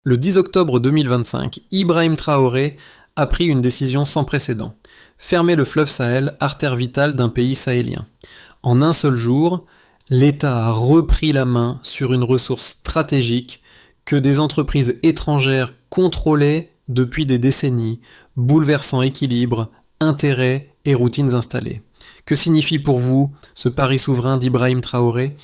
Le 10 octobre 2025, Ibrahim Traoré a pris une décision sans précédent. Fermer le fleuve Sahel, artère vitale d'un pays sahélien. En un seul jour, l'État a repris la main sur une ressource stratégique que des entreprises étrangères contrôlaient depuis des décennies, bouleversant équilibres, intérêts et routines installées. Que signifie pour vous ce pari souverain d'Ibrahim Traoré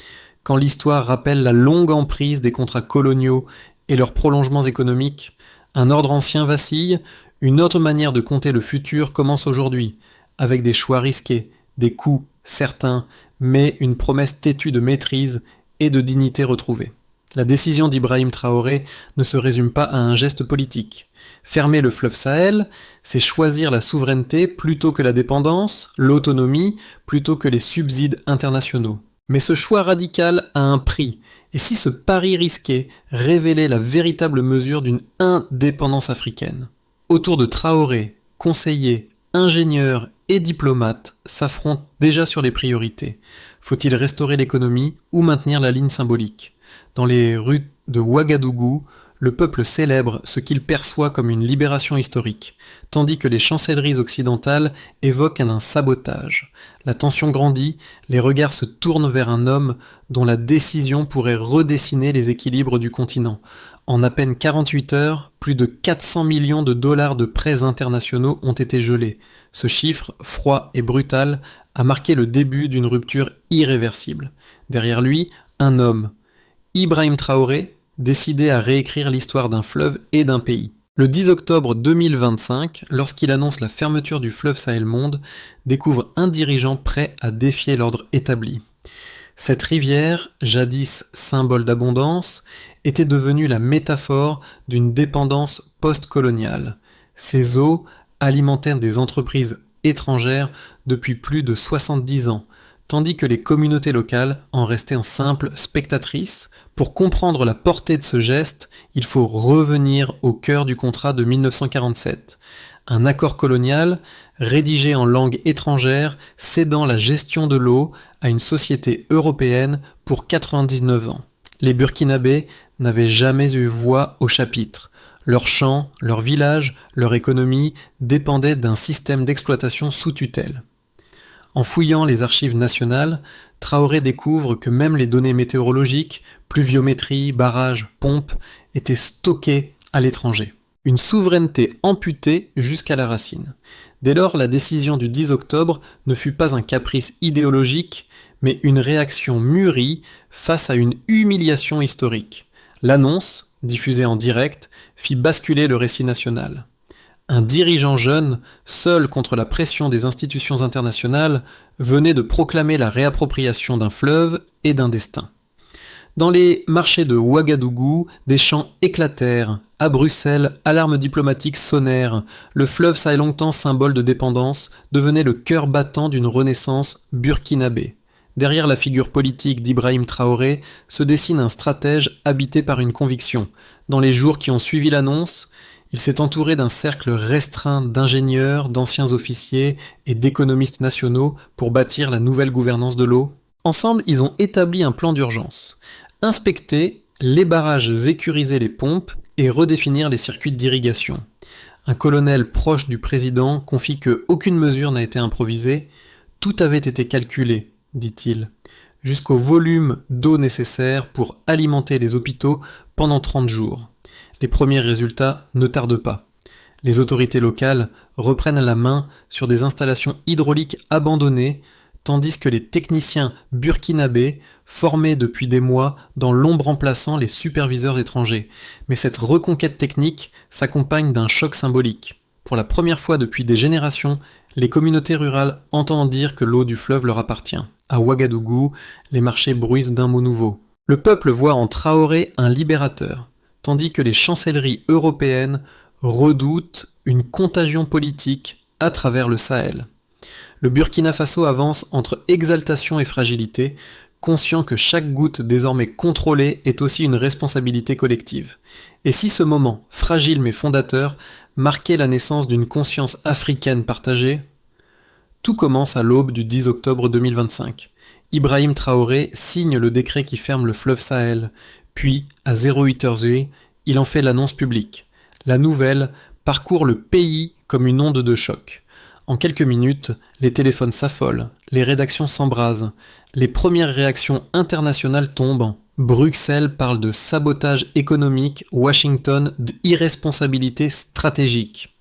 quand l'histoire rappelle la longue emprise des contrats coloniaux et leurs prolongements économiques? Un ordre ancien vacille, une autre manière de compter le futur commence aujourd'hui, avec des choix risqués, des coûts certains, mais une promesse têtue de maîtrise et de dignité retrouvée. La décision d'Ibrahim Traoré ne se résume pas à un geste politique. Fermer le fleuve Sahel, c'est choisir la souveraineté plutôt que la dépendance, l'autonomie plutôt que les subsides internationaux. Mais ce choix radical a un prix, et si ce pari risqué révélait la véritable mesure d'une indépendance africaine? Autour de Traoré, conseillers, ingénieurs et diplomates s'affrontent déjà sur les priorités. Faut-il restaurer l'économie ou maintenir la ligne symbolique? Dans les rues de Ouagadougou, le peuple célèbre ce qu'il perçoit comme une libération historique, tandis que les chancelleries occidentales évoquent un sabotage. La tension grandit, les regards se tournent vers un homme dont la décision pourrait redessiner les équilibres du continent. En à peine 48 heures, plus de 400 millions de dollars de prêts internationaux ont été gelés. Ce chiffre, froid et brutal, a marqué le début d'une rupture irréversible. Derrière lui, un homme, Ibrahim Traoré, décidé à réécrire l'histoire d'un fleuve et d'un pays. Le 10 octobre 2025, lorsqu'il annonce la fermeture du fleuve Sahel-Monde, découvre un dirigeant prêt à défier l'ordre établi. Cette rivière, jadis symbole d'abondance, était devenue la métaphore d'une dépendance post-coloniale. Ses eaux alimentaient des entreprises étrangères depuis plus de 70 ans, tandis que les communautés locales en restaient simples spectatrices. Pour comprendre la portée de ce geste, il faut revenir au cœur du contrat de 1947. Un accord colonial rédigé en langue étrangère cédant la gestion de l'eau à une société européenne pour 99 ans. Les Burkinabés n'avaient jamais eu voix au chapitre. Leurs champs, leurs villages, leur économie dépendaient d'un système d'exploitation sous tutelle. En fouillant les archives nationales, Traoré découvre que même les données météorologiques, pluviométrie, barrages, pompes, étaient stockées à l'étranger. Une souveraineté amputée jusqu'à la racine. Dès lors, la décision du 10 octobre ne fut pas un caprice idéologique, mais une réaction mûrie face à une humiliation historique. L'annonce, diffusée en direct, fit basculer le récit national. Un dirigeant jeune, seul contre la pression des institutions internationales, venait de proclamer la réappropriation d'un fleuve et d'un destin. Dans les marchés de Ouagadougou, des chants éclatèrent. À Bruxelles, alarmes diplomatiques sonnèrent. Le fleuve Sahel, longtemps symbole de dépendance, devenait le cœur battant d'une renaissance burkinabé. Derrière la figure politique d'Ibrahim Traoré se dessine un stratège habité par une conviction. Dans les jours qui ont suivi l'annonce, il s'est entouré d'un cercle restreint d'ingénieurs, d'anciens officiers et d'économistes nationaux pour bâtir la nouvelle gouvernance de l'eau. Ensemble, ils ont établi un plan d'urgence. Inspecter les barrages, écuriser les pompes et redéfinir les circuits d'irrigation. Un colonel proche du président confie qu'aucune mesure n'a été improvisée, tout avait été calculé, dit-il, jusqu'au volume d'eau nécessaire pour alimenter les hôpitaux pendant 30 jours. Les premiers résultats ne tardent pas. Les autorités locales reprennent la main sur des installations hydrauliques abandonnées, tandis que les techniciens burkinabés formaient depuis des mois dans l'ombre remplaçant les superviseurs étrangers. Mais cette reconquête technique s'accompagne d'un choc symbolique. Pour la première fois depuis des générations, les communautés rurales entendent dire que l'eau du fleuve leur appartient. À Ouagadougou, les marchés bruissent d'un mot nouveau. Le peuple voit en Traoré un libérateur, tandis que les chancelleries européennes redoutent une contagion politique à travers le Sahel. Le Burkina Faso avance entre exaltation et fragilité, conscient que chaque goutte désormais contrôlée est aussi une responsabilité collective. Et si ce moment, fragile mais fondateur, marquait la naissance d'une conscience africaine partagée? Tout commence à l'aube du 10 octobre 2025. Ibrahim Traoré signe le décret qui ferme le fleuve Sahel, puis, à 08h08, il en fait l'annonce publique. La nouvelle parcourt le pays comme une onde de choc. En quelques minutes, les téléphones s'affolent, les rédactions s'embrasent, les premières réactions internationales tombent. Bruxelles parle de sabotage économique, Washington d'irresponsabilité stratégique.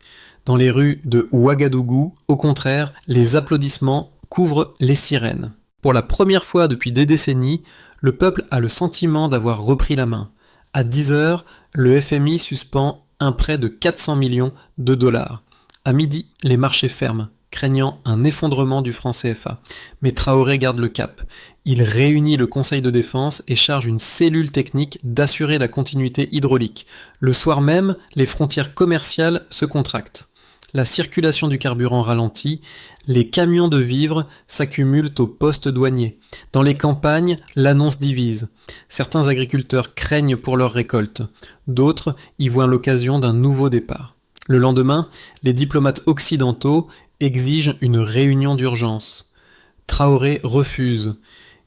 Dans les rues de Ouagadougou, au contraire, les applaudissements couvrent les sirènes. Pour la première fois depuis des décennies, le peuple a le sentiment d'avoir repris la main. À 10 heures, le FMI suspend un prêt de 400 millions de dollars. À midi, les marchés ferment, craignant un effondrement du franc CFA. Mais Traoré garde le cap. Il réunit le Conseil de défense et charge une cellule technique d'assurer la continuité hydraulique. Le soir même, les frontières commerciales se contractent. La circulation du carburant ralentit, les camions de vivres s'accumulent aux postes douaniers. Dans les campagnes, l'annonce divise. Certains agriculteurs craignent pour leur récolte, d'autres y voient l'occasion d'un nouveau départ. Le lendemain, les diplomates occidentaux exigent une réunion d'urgence. Traoré refuse.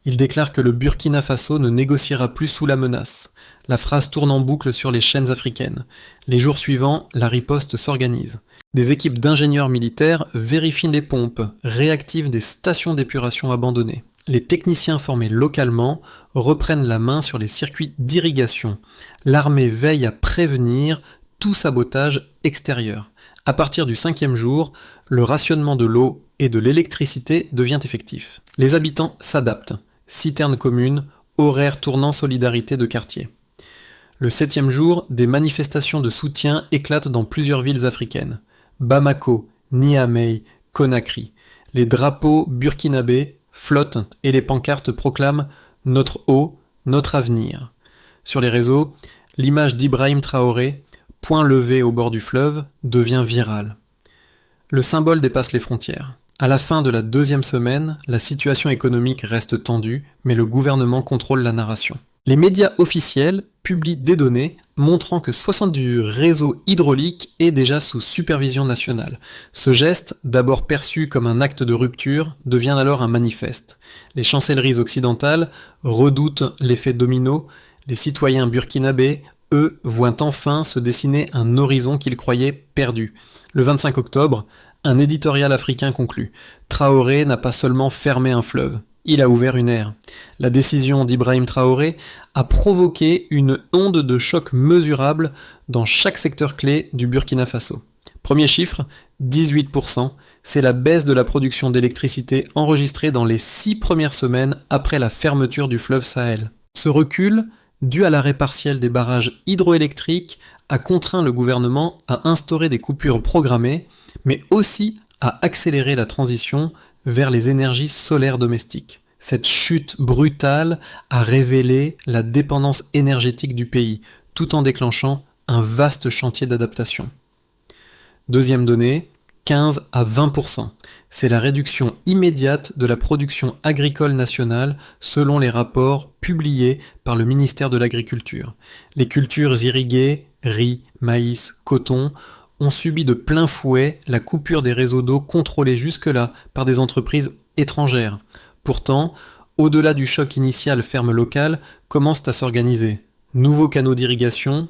Il déclare que le Burkina Faso ne négociera plus sous la menace. La phrase tourne en boucle sur les chaînes africaines. Les jours suivants, la riposte s'organise. Des équipes d'ingénieurs militaires vérifient les pompes, réactivent des stations d'épuration abandonnées. Les techniciens formés localement reprennent la main sur les circuits d'irrigation. L'armée veille à prévenir tout sabotage extérieur. À partir du 5e jour, le rationnement de l'eau et de l'électricité devient effectif. Les habitants s'adaptent. Citernes communes, horaires tournant solidarité de quartier. Le 7e jour, des manifestations de soutien éclatent dans plusieurs villes africaines. Bamako, Niamey, Conakry. Les drapeaux burkinabés flottent et les pancartes proclament « Notre eau, notre avenir ». Sur les réseaux, l'image d'Ibrahim Traoré, point levé au bord du fleuve, devient virale. Le symbole dépasse les frontières. À la fin de la 2e semaine, la situation économique reste tendue, mais le gouvernement contrôle la narration. Les médias officiels publient des données montrant que 60% du réseau hydraulique est déjà sous supervision nationale. Ce geste, d'abord perçu comme un acte de rupture, devient alors un manifeste. Les chancelleries occidentales redoutent l'effet domino. Les citoyens burkinabés, eux, voient enfin se dessiner un horizon qu'ils croyaient perdu. Le 25 octobre, un éditorial africain conclut. Traoré n'a pas seulement fermé un fleuve, il a ouvert une ère. La décision d'Ibrahim Traoré a provoqué une onde de choc mesurable dans chaque secteur clé du Burkina Faso. Premier chiffre, 18%, c'est la baisse de la production d'électricité enregistrée dans les 6 premières semaines après la fermeture du fleuve Sahel. Ce recul, dû à l'arrêt partiel des barrages hydroélectriques, a contraint le gouvernement à instaurer des coupures programmées, mais aussi à accélérer la transition vers les énergies solaires domestiques. Cette chute brutale a révélé la dépendance énergétique du pays, tout en déclenchant un vaste chantier d'adaptation. Deuxième donnée, 15 à 20%. C'est la réduction immédiate de la production agricole nationale selon les rapports publiés par le ministère de l'Agriculture. Les cultures irriguées, riz, maïs, coton, ont subi de plein fouet la coupure des réseaux d'eau contrôlés jusque-là par des entreprises étrangères. Pourtant, au-delà du choc initial ferme locale, commencent à s'organiser. Nouveaux canaux d'irrigation,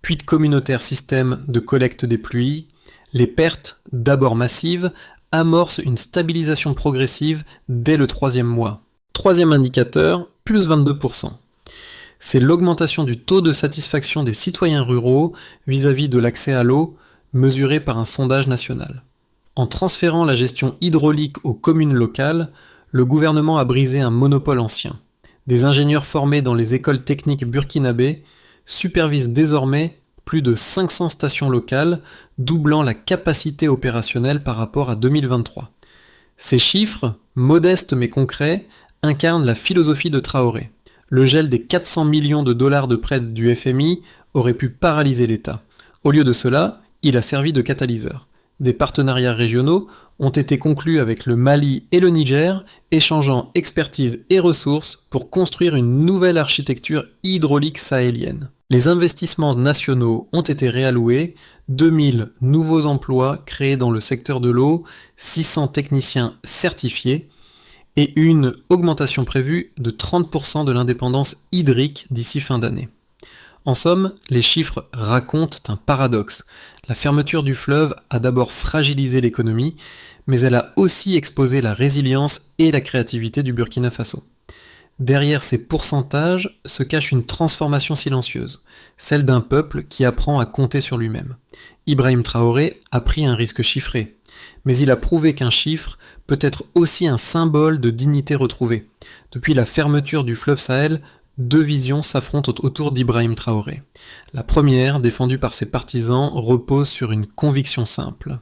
puis de communautaires systèmes de collecte des pluies. Les pertes, d'abord massives, amorcent une stabilisation progressive dès le 3e mois. Troisième indicateur, plus 22%. C'est l'augmentation du taux de satisfaction des citoyens ruraux vis-à-vis de l'accès à l'eau, mesuré par un sondage national. En transférant la gestion hydraulique aux communes locales, le gouvernement a brisé un monopole ancien. Des ingénieurs formés dans les écoles techniques burkinabées supervisent désormais plus de 500 stations locales, doublant la capacité opérationnelle par rapport à 2023. Ces chiffres, modestes mais concrets, incarnent la philosophie de Traoré. Le gel des 400 millions de dollars de prêts du FMI aurait pu paralyser l'État. Au lieu de cela, il a servi de catalyseur. Des partenariats régionaux ont été conclus avec le Mali et le Niger, échangeant expertise et ressources pour construire une nouvelle architecture hydraulique sahélienne. Les investissements nationaux ont été réalloués, 2000 nouveaux emplois créés dans le secteur de l'eau, 600 techniciens certifiés, et une augmentation prévue de 30% de l'indépendance hydrique d'ici fin d'année. En somme, les chiffres racontent un paradoxe. La fermeture du fleuve a d'abord fragilisé l'économie, mais elle a aussi exposé la résilience et la créativité du Burkina Faso. Derrière ces pourcentages se cache une transformation silencieuse, celle d'un peuple qui apprend à compter sur lui-même. Ibrahim Traoré a pris un risque chiffré, mais il a prouvé qu'un chiffre peut être aussi un symbole de dignité retrouvée. Depuis la fermeture du fleuve Sahel, deux visions s'affrontent autour d'Ibrahim Traoré. La première, défendue par ses partisans, repose sur une conviction simple.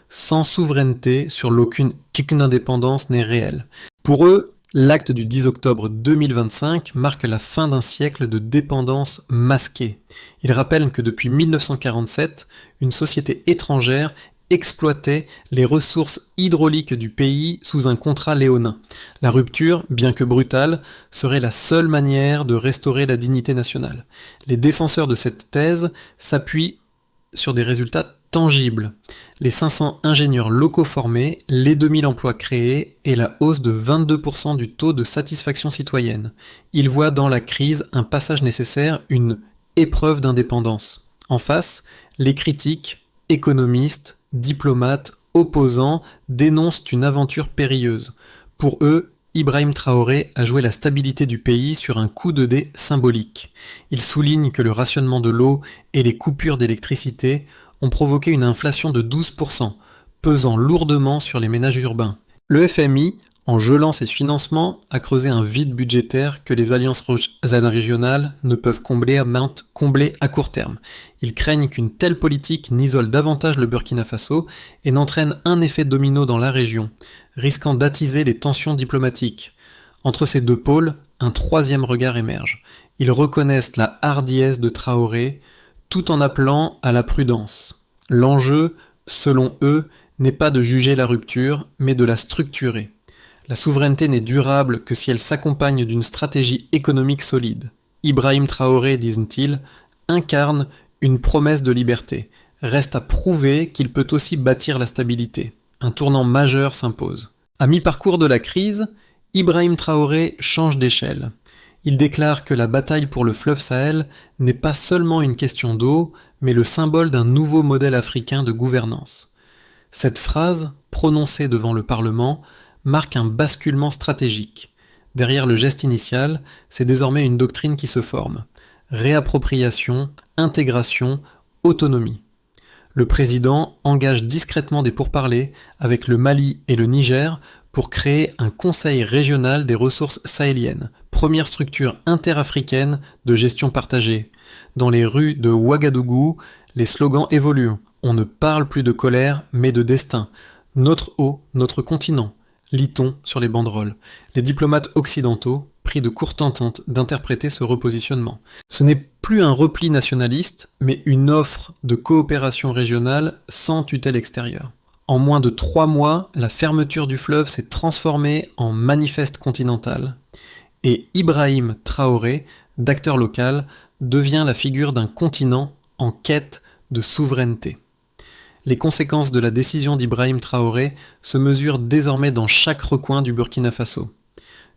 Sans souveraineté, sur l'aucune indépendance n'est réelle. Pour eux, l'acte du 10 octobre 2025 marque la fin d'un siècle de dépendance masquée. Ils rappellent que depuis 1947, une société étrangère exploitait les ressources hydrauliques du pays sous un contrat léonin. La rupture, bien que brutale, serait la seule manière de restaurer la dignité nationale. Les défenseurs de cette thèse s'appuient sur des résultats tangibles. Les 500 ingénieurs locaux formés, les 2000 emplois créés et la hausse de 22% du taux de satisfaction citoyenne. Ils voient dans la crise un passage nécessaire, une épreuve d'indépendance. En face, les critiques, économistes, diplomates, opposants dénoncent une aventure périlleuse. Pour eux, Ibrahim Traoré a joué la stabilité du pays sur un coup de dé symbolique. Ils soulignent que le rationnement de l'eau et les coupures d'électricité ont provoqué une inflation de 12%, pesant lourdement sur les ménages urbains. Le FMI, en gelant ses financements, a creusé un vide budgétaire que les alliances régionales ne peuvent combler à court terme. Ils craignent qu'une telle politique n'isole davantage le Burkina Faso et n'entraîne un effet domino dans la région, risquant d'attiser les tensions diplomatiques. Entre ces deux pôles, un troisième regard émerge. Ils reconnaissent la hardiesse de Traoré, tout en appelant à la prudence. L'enjeu, selon eux, n'est pas de juger la rupture, mais de la structurer. La souveraineté n'est durable que si elle s'accompagne d'une stratégie économique solide. Ibrahim Traoré, disent-ils, incarne une promesse de liberté. Reste à prouver qu'il peut aussi bâtir la stabilité. Un tournant majeur s'impose. À mi-parcours de la crise, Ibrahim Traoré change d'échelle. Il déclare que la bataille pour le fleuve Sahel n'est pas seulement une question d'eau, mais le symbole d'un nouveau modèle africain de gouvernance. Cette phrase, prononcée devant le Parlement, marque un basculement stratégique. Derrière le geste initial, c'est désormais une doctrine qui se forme. Réappropriation, intégration, autonomie. Le président engage discrètement des pourparlers avec le Mali et le Niger pour créer un conseil régional des ressources sahéliennes, première structure interafricaine de gestion partagée. Dans les rues de Ouagadougou, les slogans évoluent. On ne parle plus de colère, mais de destin. Notre eau, notre continent, lit-on sur les banderoles. Les diplomates occidentaux, pris de courte entente d'interpréter ce repositionnement. Ce n'est plus un repli nationaliste, mais une offre de coopération régionale sans tutelle extérieure. En moins de 3 mois, la fermeture du fleuve s'est transformée en manifeste continental. Et Ibrahim Traoré, d'acteur local, devient la figure d'un continent en quête de souveraineté. Les conséquences de la décision d'Ibrahim Traoré se mesurent désormais dans chaque recoin du Burkina Faso.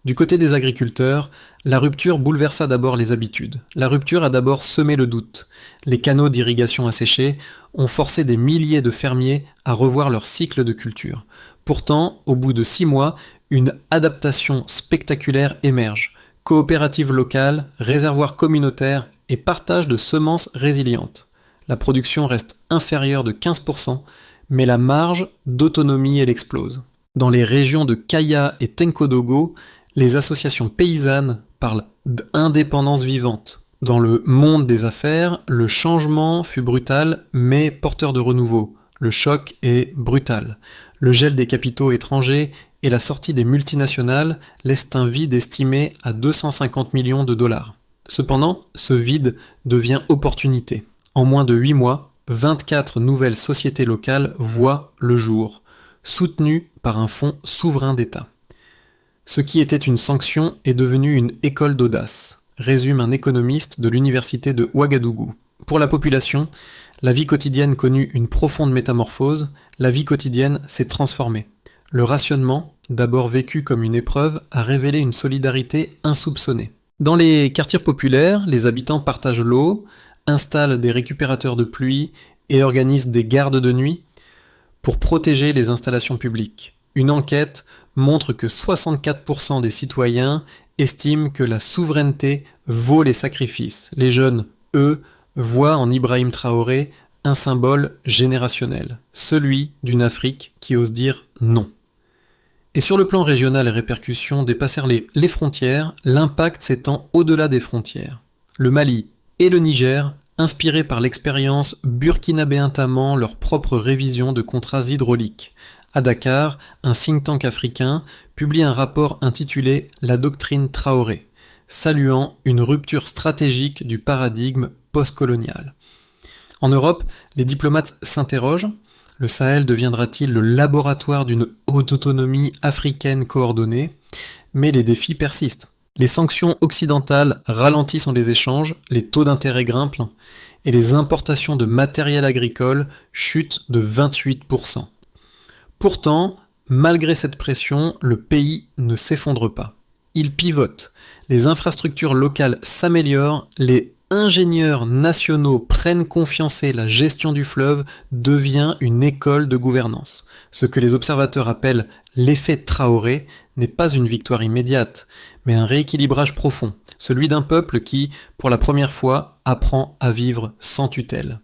Du côté des agriculteurs, la rupture bouleversa d'abord les habitudes. La rupture a d'abord semé le doute. Les canaux d'irrigation asséchés ont forcé des milliers de fermiers à revoir leur cycle de culture. Pourtant, au bout de 6 mois, une adaptation spectaculaire émerge. Coopératives locales, réservoirs communautaires et partage de semences résilientes. La production reste inférieure de 15%, mais la marge d'autonomie elle explose. Dans les régions de Kaya et Tenkodogo, les associations paysannes parlent d'indépendance vivante. Dans le monde des affaires, le changement fut brutal, mais porteur de renouveau. Le choc est brutal. Le gel des capitaux étrangers et la sortie des multinationales laissent un vide estimé à 250 millions de dollars. Cependant, ce vide devient opportunité. En moins de 8 mois, 24 nouvelles sociétés locales voient le jour, soutenues par un fonds souverain d'État. Ce qui était une sanction est devenu une école d'audace, résume un économiste de l'université de Ouagadougou. Pour la population, la vie quotidienne connut une profonde métamorphose, la vie quotidienne s'est transformée. Le rationnement, d'abord vécu comme une épreuve, a révélé une solidarité insoupçonnée. Dans les quartiers populaires, les habitants partagent l'eau, installent des récupérateurs de pluie et organisent des gardes de nuit pour protéger les installations publiques. Une enquête montre que 64% des citoyens estiment que la souveraineté vaut les sacrifices. Les jeunes, eux, voient en Ibrahim Traoré un symbole générationnel, celui d'une Afrique qui ose dire non. Et sur le plan régional, les répercussions dépassèrent les frontières, l'impact s'étend au-delà des frontières. Le Mali et le Niger, inspirés par l'expérience burkinabé intamant leur propre révision de contrats hydrauliques. À Dakar, un think tank africain publie un rapport intitulé « La doctrine Traoré », saluant une rupture stratégique du paradigme postcolonial. En Europe, les diplomates s'interrogent. Le Sahel deviendra-t-il le laboratoire d'une haute autonomie africaine coordonnée? Mais les défis persistent. Les sanctions occidentales ralentissent les échanges, les taux d'intérêt grimpent et les importations de matériel agricole chutent de 28%. Pourtant, malgré cette pression, le pays ne s'effondre pas. Il pivote. Les infrastructures locales s'améliorent, les ingénieurs nationaux prennent confiance et la gestion du fleuve devient une école de gouvernance. Ce que les observateurs appellent l'effet Traoré n'est pas une victoire immédiate, mais un rééquilibrage profond, celui d'un peuple qui, pour la première fois, apprend à vivre sans tutelle.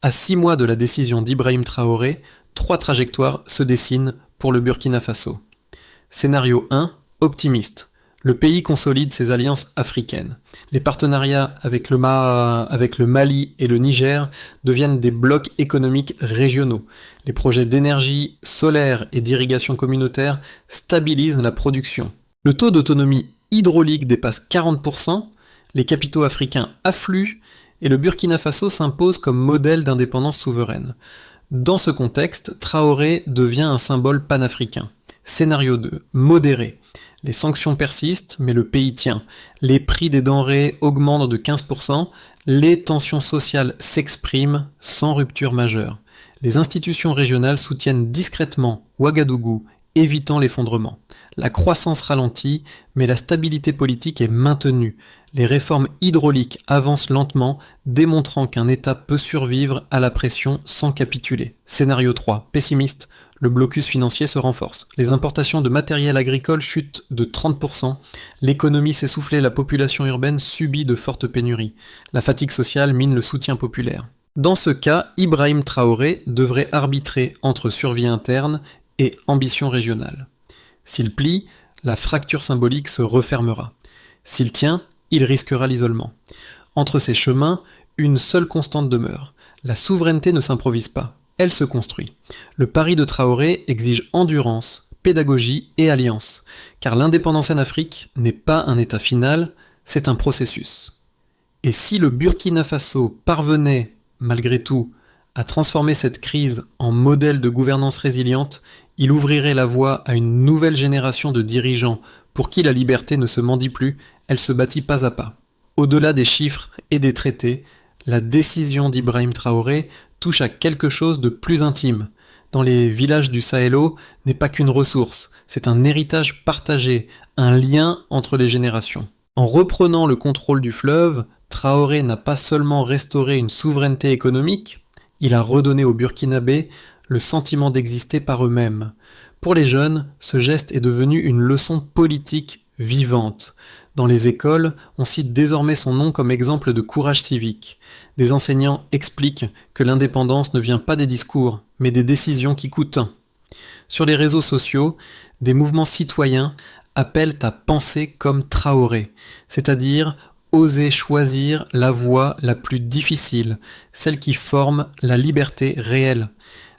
À 6 mois de la décision d'Ibrahim Traoré, 3 trajectoires se dessinent pour le Burkina Faso. Scénario 1, optimiste. Le pays consolide ses alliances africaines. Les partenariats avec le Mali et le Niger deviennent des blocs économiques régionaux. Les projets d'énergie solaire et d'irrigation communautaire stabilisent la production. Le taux d'autonomie hydraulique dépasse 40%, les capitaux africains affluent et le Burkina Faso s'impose comme modèle d'indépendance souveraine. Dans ce contexte, Traoré devient un symbole panafricain. Scénario 2, modéré. Les sanctions persistent, mais le pays tient. Les prix des denrées augmentent de 15%, les tensions sociales s'expriment sans rupture majeure. Les institutions régionales soutiennent discrètement Ouagadougou, évitant l'effondrement. La croissance ralentit, mais la stabilité politique est maintenue. Les réformes hydrauliques avancent lentement, démontrant qu'un État peut survivre à la pression sans capituler. Scénario 3, pessimiste. Le blocus financier se renforce. Les importations de matériel agricole chutent de 30%. L'économie s'essouffle et la population urbaine subit de fortes pénuries. La fatigue sociale mine le soutien populaire. Dans ce cas, Ibrahim Traoré devrait arbitrer entre survie interne et ambition régionale. S'il plie, la fracture symbolique se refermera. S'il tient, il risquera l'isolement. Entre ces chemins, une seule constante demeure. La souveraineté ne s'improvise pas. Elle se construit. Le pari de Traoré exige endurance, pédagogie et alliance, car l'indépendance en Afrique n'est pas un état final, c'est un processus. Et si le Burkina Faso parvenait, malgré tout, à transformer cette crise en modèle de gouvernance résiliente, il ouvrirait la voie à une nouvelle génération de dirigeants pour qui la liberté ne se mendie plus, elle se bâtit pas à pas. Au-delà des chiffres et des traités, la décision d'Ibrahim Traoré touche à quelque chose de plus intime. Dans les villages du Sahélo, n'est pas qu'une ressource, c'est un héritage partagé, un lien entre les générations. En reprenant le contrôle du fleuve, Traoré n'a pas seulement restauré une souveraineté économique, il a redonné aux Burkinabés le sentiment d'exister par eux-mêmes. Pour les jeunes, ce geste est devenu une leçon politique vivante. Dans les écoles, on cite désormais son nom comme exemple de courage civique. Des enseignants expliquent que l'indépendance ne vient pas des discours, mais des décisions qui coûtent. Sur les réseaux sociaux, des mouvements citoyens appellent à penser comme Traoré, c'est-à-dire oser choisir la voie la plus difficile, celle qui forme la liberté réelle.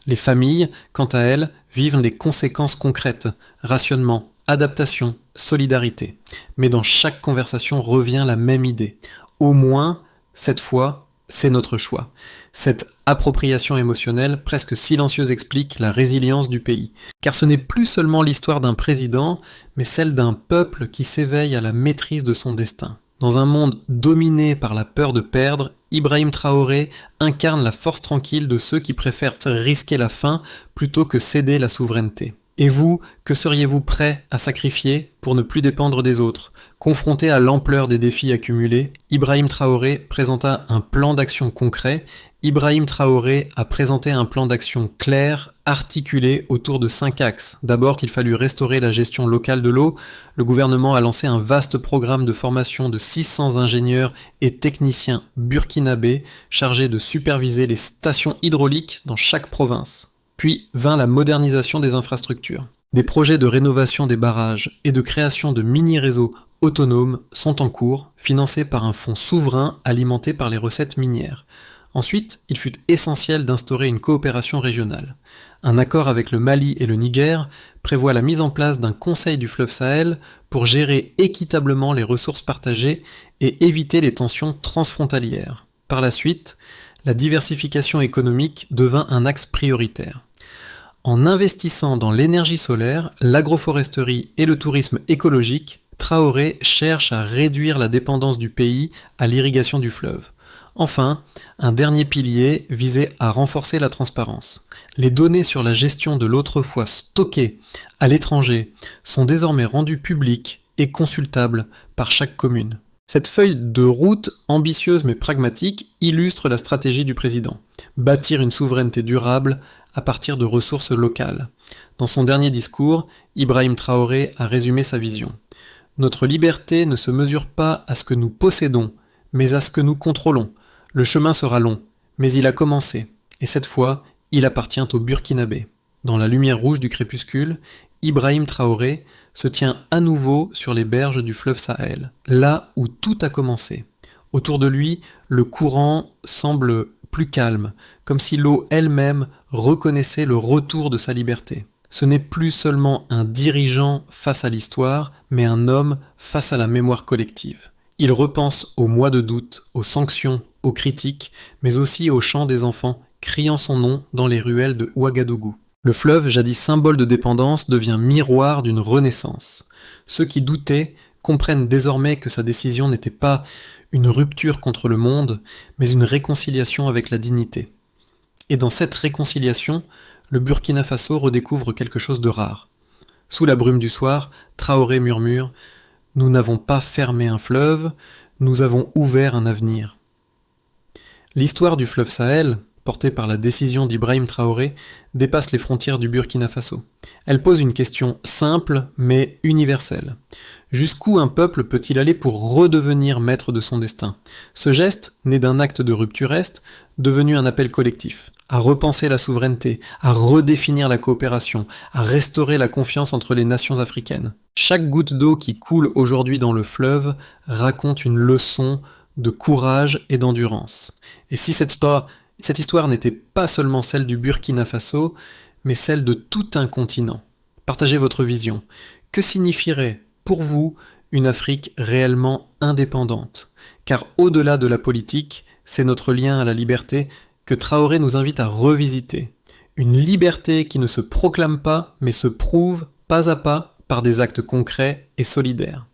Les familles, quant à elles, vivent les conséquences concrètes, rationnement, adaptation, solidarité. Mais dans chaque conversation revient la même idée. Au moins, cette fois, c'est notre choix. Cette appropriation émotionnelle presque silencieuse explique la résilience du pays. Car ce n'est plus seulement l'histoire d'un président, mais celle d'un peuple qui s'éveille à la maîtrise de son destin. Dans un monde dominé par la peur de perdre, Ibrahim Traoré incarne la force tranquille de ceux qui préfèrent risquer la faim plutôt que céder la souveraineté. Et vous, que seriez-vous prêt à sacrifier pour ne plus dépendre des autres? Confronté à l'ampleur des défis accumulés, Ibrahim Traoré présenta un plan d'action concret. Ibrahim Traoré a présenté un plan d'action clair, articulé autour de 5 axes. D'abord qu'il fallut restaurer la gestion locale de l'eau, le gouvernement a lancé un vaste programme de formation de 600 ingénieurs et techniciens burkinabés chargés de superviser les stations hydrauliques dans chaque province. Puis vint la modernisation des infrastructures. Des projets de rénovation des barrages et de création de mini-réseaux autonomes sont en cours, financés par un fonds souverain alimenté par les recettes minières. Ensuite, il fut essentiel d'instaurer une coopération régionale. Un accord avec le Mali et le Niger prévoit la mise en place d'un conseil du fleuve Sahel pour gérer équitablement les ressources partagées et éviter les tensions transfrontalières. Par la suite, la diversification économique devint un axe prioritaire. En investissant dans l'énergie solaire, l'agroforesterie et le tourisme écologique, Traoré cherche à réduire la dépendance du pays à l'irrigation du fleuve. Enfin, un dernier pilier visait à renforcer la transparence. Les données sur la gestion de l'autrefois stockée à l'étranger sont désormais rendues publiques et consultables par chaque commune. Cette feuille de route, ambitieuse mais pragmatique, illustre la stratégie du président. Bâtir une souveraineté durable à partir de ressources locales. Dans son dernier discours, Ibrahim Traoré a résumé sa vision. Notre liberté ne se mesure pas à ce que nous possédons, mais à ce que nous contrôlons. Le chemin sera long, mais il a commencé, et cette fois, il appartient aux Burkinabés. Dans la lumière rouge du crépuscule, Ibrahim Traoré se tient à nouveau sur les berges du fleuve Sahel, là où tout a commencé. Autour de lui, le courant semble plus calme, comme si l'eau elle-même reconnaissait le retour de sa liberté. Ce n'est plus seulement un dirigeant face à l'histoire, mais un homme face à la mémoire collective. Il repense aux mois de doute, aux sanctions, aux critiques, mais aussi aux chants des enfants criant son nom dans les ruelles de Ouagadougou. Le fleuve, jadis symbole de dépendance, devient miroir d'une renaissance. Ceux qui doutaient comprennent désormais que sa décision n'était pas une rupture contre le monde, mais une réconciliation avec la dignité. Et dans cette réconciliation, le Burkina Faso redécouvre quelque chose de rare. Sous la brume du soir, Traoré murmure « Nous n'avons pas fermé un fleuve, nous avons ouvert un avenir ». L'histoire du fleuve Sahel, portée par la décision d'Ibrahim Traoré, dépasse les frontières du Burkina Faso. Elle pose une question simple mais universelle. Jusqu'où un peuple peut-il aller pour redevenir maître de son destin? Ce geste, né d'un acte de rupture est, devenu un appel collectif, à repenser la souveraineté, à redéfinir la coopération, à restaurer la confiance entre les nations africaines. Chaque goutte d'eau qui coule aujourd'hui dans le fleuve raconte une leçon de courage et d'endurance. Et si cette histoire n'était pas seulement celle du Burkina Faso, mais celle de tout un continent. Partagez votre vision. Que signifierait pour vous une Afrique réellement indépendante? Car au-delà de la politique, c'est notre lien à la liberté que Traoré nous invite à revisiter. Une liberté qui ne se proclame pas, mais se prouve pas à pas par des actes concrets et solidaires.